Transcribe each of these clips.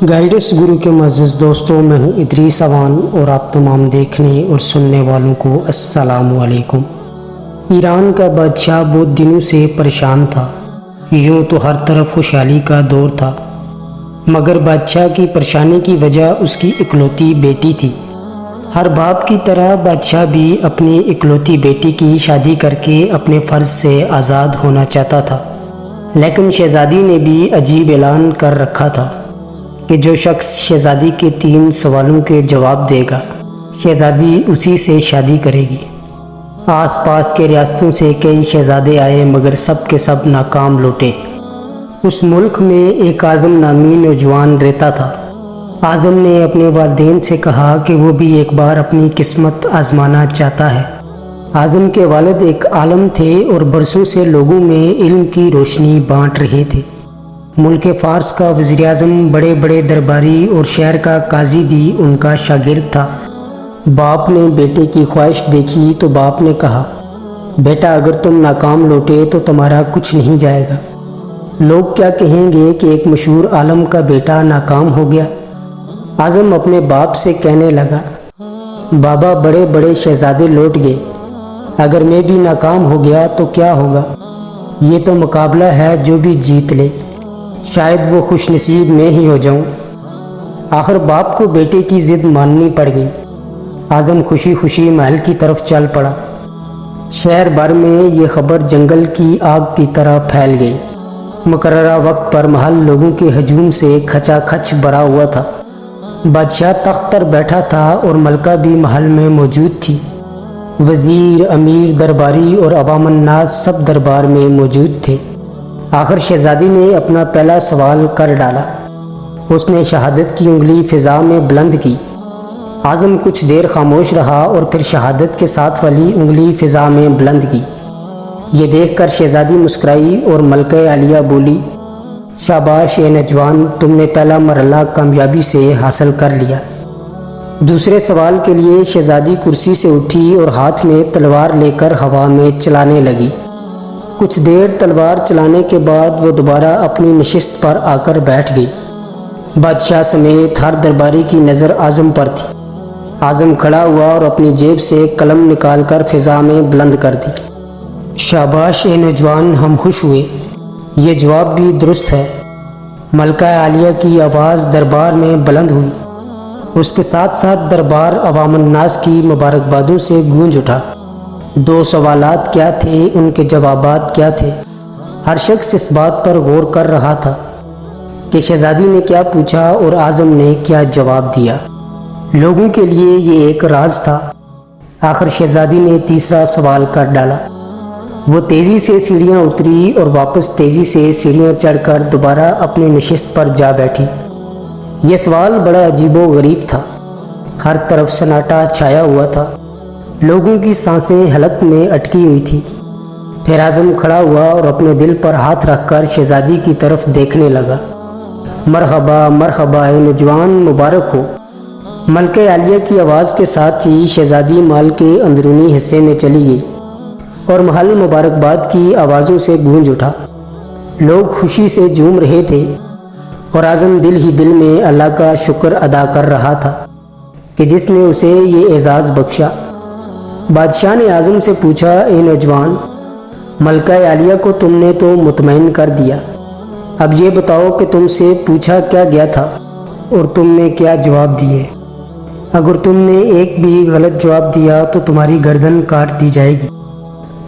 Guides گرو کے معزز دوستوں، میں ہوں ادریس اوان اور آپ تمام دیکھنے اور سننے والوں کو السلام علیکم۔ ایران کا بادشاہ بہت دنوں سے پریشان تھا۔ یوں تو ہر طرف خوشحالی کا دور تھا، مگر بادشاہ کی پریشانی کی وجہ اس کی اکلوتی بیٹی تھی۔ ہر باپ کی طرح بادشاہ بھی اپنی اکلوتی بیٹی کی شادی کر کے اپنے فرض سے آزاد ہونا چاہتا تھا، لیکن شہزادی نے بھی عجیب اعلان کر رکھا تھا کہ جو شخص شہزادی کے 3 سوالوں کے جواب دے گا، شہزادی اسی سے شادی کرے گی۔ آس پاس کے ریاستوں سے کئی شہزادے آئے، مگر سب کے سب ناکام لوٹے۔ اس ملک میں ایک اعظم نامی نوجوان رہتا تھا۔ اعظم نے اپنے والدین سے کہا کہ وہ بھی ایک بار اپنی قسمت آزمانا چاہتا ہے۔ اعظم کے والد ایک عالم تھے اور برسوں سے لوگوں میں علم کی روشنی بانٹ رہے تھے۔ ملک فارس کا وزیر اعظم، بڑے بڑے درباری اور شہر کا قاضی بھی ان کا شاگرد تھا۔ باپ نے بیٹے کی خواہش دیکھی تو باپ نے کہا، بیٹا اگر تم ناکام لوٹے تو تمہارا کچھ نہیں جائے گا۔ لوگ کیا کہیں گے کہ ایک مشہور عالم کا بیٹا ناکام ہو گیا۔ اعظم اپنے باپ سے کہنے لگا، بابا بڑے بڑے شہزادے لوٹ گئے، اگر میں بھی ناکام ہو گیا تو کیا ہوگا؟ یہ تو مقابلہ ہے، جو بھی جیت لے، شاید وہ خوش نصیب میں ہی ہو جاؤں۔ آخر باپ کو بیٹے کی ضد ماننی پڑ گئی۔ اعظم خوشی خوشی محل کی طرف چل پڑا۔ شہر بھر میں یہ خبر جنگل کی آگ کی طرح پھیل گئی۔ مقررہ وقت پر محل لوگوں کے ہجوم سے کھچا کھچ بھرا ہوا تھا۔ بادشاہ تخت پر بیٹھا تھا اور ملکہ بھی محل میں موجود تھی۔ وزیر، امیر، درباری اور عوام الناس سب دربار میں موجود تھے۔ آخر شہزادی نے اپنا پہلا سوال کر ڈالا۔ اس نے شہادت کی انگلی فضا میں بلند کی۔ اعظم کچھ دیر خاموش رہا اور پھر شہادت کے ساتھ والی انگلی فضا میں بلند کی۔ یہ دیکھ کر شہزادی مسکرائی اور ملکہ عالیہ بولی، شاباش اے نوجوان، تم نے پہلا مرحلہ کامیابی سے حاصل کر لیا۔ دوسرے سوال کے لیے شہزادی کرسی سے اٹھی اور ہاتھ میں تلوار لے کر ہوا میں چلانے لگی۔ کچھ دیر تلوار چلانے کے بعد وہ دوبارہ اپنی نشست پر آ کر بیٹھ گئی۔ بادشاہ سمیت ہر درباری کی نظر اعظم پر تھی۔ اعظم کھڑا ہوا اور اپنی جیب سے قلم نکال کر فضا میں بلند کر دی۔ شاباش اے نوجوان، ہم خوش ہوئے، یہ جواب بھی درست ہے۔ ملکہ عالیہ کی آواز دربار میں بلند ہوئی۔ اس کے ساتھ ساتھ دربار عوام الناس کی مبارکبادوں سے گونج اٹھا۔ 2 سوالات کیا تھے، ان کے جوابات کیا تھے؟ ہر شخص اس بات پر غور کر رہا تھا کہ شہزادی نے کیا پوچھا اور اعظم نے کیا جواب دیا۔ لوگوں کے لیے یہ ایک راز تھا۔ آخر شہزادی نے تیسرا سوال کر ڈالا۔ وہ تیزی سے سیڑھیاں اتری اور واپس تیزی سے سیڑھیاں چڑھ کر دوبارہ اپنی نشست پر جا بیٹھی۔ یہ سوال بڑا عجیب و غریب تھا۔ ہر طرف سناٹا چھایا ہوا تھا۔ لوگوں کی سانسیں حلق میں اٹکی ہوئی تھی۔ پھر اعظم کھڑا ہوا اور اپنے دل پر ہاتھ رکھ کر شہزادی کی طرف دیکھنے لگا۔ مرحبا مرحبا اے نوجوان، مبارک ہو۔ ملکہ عالیہ کی آواز کے ساتھ ہی شہزادی محل کے اندرونی حصے میں چلی گئی اور محل مبارکباد کی آوازوں سے گونج اٹھا۔ لوگ خوشی سے جھوم رہے تھے اور اعظم دل ہی دل میں اللہ کا شکر ادا کر رہا تھا کہ جس نے اسے یہ اعزاز بخشا۔ بادشاہ نے اعظم سے پوچھا، اے نوجوان، ملکہ عالیہ کو تم نے تو مطمئن کر دیا، اب یہ بتاؤ کہ تم سے پوچھا کیا گیا تھا اور تم نے کیا جواب دیے؟ اگر تم نے ایک بھی غلط جواب دیا تو تمہاری گردن کاٹ دی جائے گی۔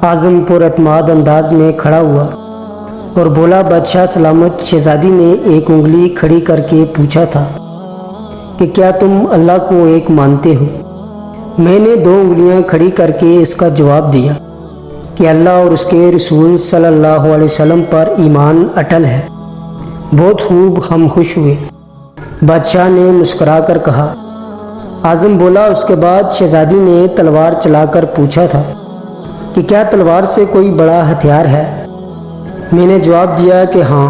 اعظم پر اعتماد انداز میں کھڑا ہوا اور بولا، بادشاہ سلامت۔ شہزادی نے ایک انگلی کھڑی کر کے پوچھا تھا کہ کیا تم اللہ کو ایک مانتے ہو؟ میں نے 2 انگلیاں کھڑی کر کے اس کا جواب دیا کہ اللہ اور اس کے رسول صلی اللہ علیہ وسلم پر ایمان اٹل ہے۔ بہت خوب، ہم خوش ہوئے، بادشاہ نے مسکرا کر کہا۔ اعظم بولا، اس کے بعد شہزادی نے تلوار چلا کر پوچھا تھا کہ کیا تلوار سے کوئی بڑا ہتھیار ہے؟ میں نے جواب دیا کہ ہاں،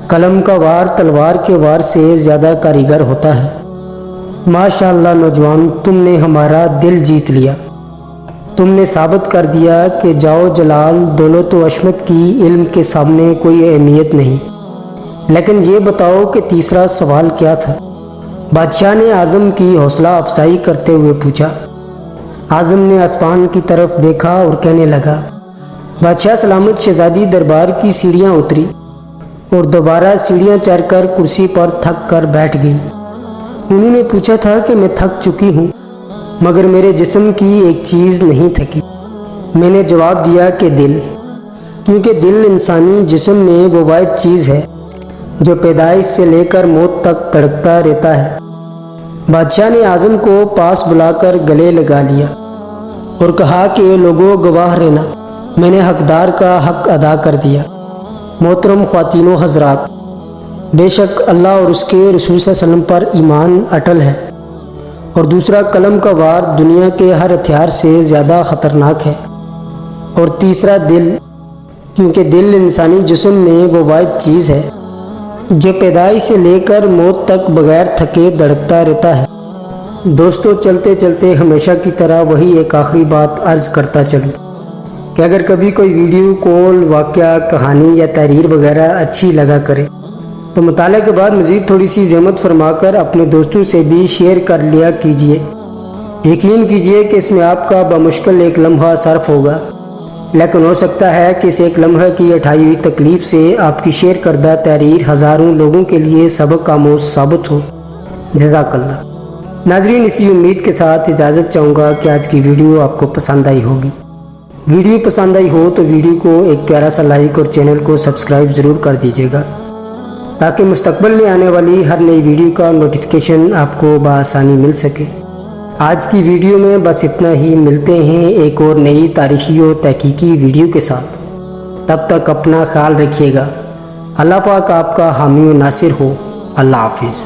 قلم کا وار تلوار کے وار سے زیادہ کاریگر ہوتا ہے۔ ماشاء اللہ نوجوان، تم نے ہمارا دل جیت لیا۔ تم نے ثابت کر دیا کہ جاؤ جلال، دولت و عصمت کی علم کے سامنے کوئی اہمیت نہیں۔ لیکن یہ بتاؤ کہ تیسرا سوال کیا تھا؟ بادشاہ نے اعظم کی حوصلہ افزائی کرتے ہوئے پوچھا۔ اعظم نے آسمان کی طرف دیکھا اور کہنے لگا، بادشاہ سلامت شہزادی دربار کی سیڑھیاں اتری اور دوبارہ سیڑھیاں چڑھ کر کرسی پر تھک کر بیٹھ گئی۔ انہوں نے پوچھا تھا کہ میں تھک چکی ہوں، مگر میرے جسم کی ایک چیز نہیں تھکی۔ میں نے جواب دیا کہ دل، کیونکہ دل انسانی جسم میں وہ واحد چیز ہے جو پیدائش سے لے کر موت تک تڑپتا رہتا ہے۔ بادشاہ نے اعظم کو پاس بلا کر گلے لگا لیا اور کہا کہ لوگوں گواہ رہنا، میں نے حقدار کا حق ادا کر دیا۔ محترم خواتین و حضرات، بے شک اللہ اور اس کے رسول صلی اللہ علیہ وسلم پر ایمان اٹل ہے، اور دوسرا قلم کا وار دنیا کے ہر ہتھیار سے زیادہ خطرناک ہے، اور تیسرا دل، کیونکہ دل انسانی جسم میں وہ واحد چیز ہے جو پیدائش سے لے کر موت تک بغیر تھکے دھڑکتا رہتا ہے۔ دوستو، چلتے چلتے ہمیشہ کی طرح وہی ایک آخری بات عرض کرتا چلوں کہ اگر کبھی کوئی ویڈیو، کال، واقعہ، کہانی یا تحریر وغیرہ اچھی لگا کرے تو مطالعے کے بعد مزید تھوڑی سی زحمت فرما کر اپنے دوستوں سے بھی شیئر کر لیا کیجیے۔ یقین کیجیے کہ اس میں آپ کا بمشکل ایک لمحہ صرف ہوگا، لیکن ہو سکتا ہے کہ اس ایک لمحہ کی اٹھائی ہوئی تکلیف سے آپ کی شیئر کردہ تحریر ہزاروں لوگوں کے لیے سبق آموز ثابت ہو۔ جزاک اللہ۔ ناظرین، اسی امید کے ساتھ اجازت چاہوں گا کہ آج کی ویڈیو آپ کو پسند آئی ہوگی۔ ویڈیو پسند آئی ہو تو ویڈیو کو ایک پیارا سا لائک اور چینل کو سبسکرائب ضرور کر دیجیے گا، تاکہ مستقبل میں آنے والی ہر نئی ویڈیو کا نوٹیفیکیشن آپ کو بآسانی مل سکے۔ آج کی ویڈیو میں بس اتنا ہی، ملتے ہیں ایک اور نئی تاریخی و تحقیقی ویڈیو کے ساتھ۔ تب تک اپنا خیال رکھیے گا۔ اللہ پاک آپ کا حامی و ناصر ہو۔ اللہ حافظ۔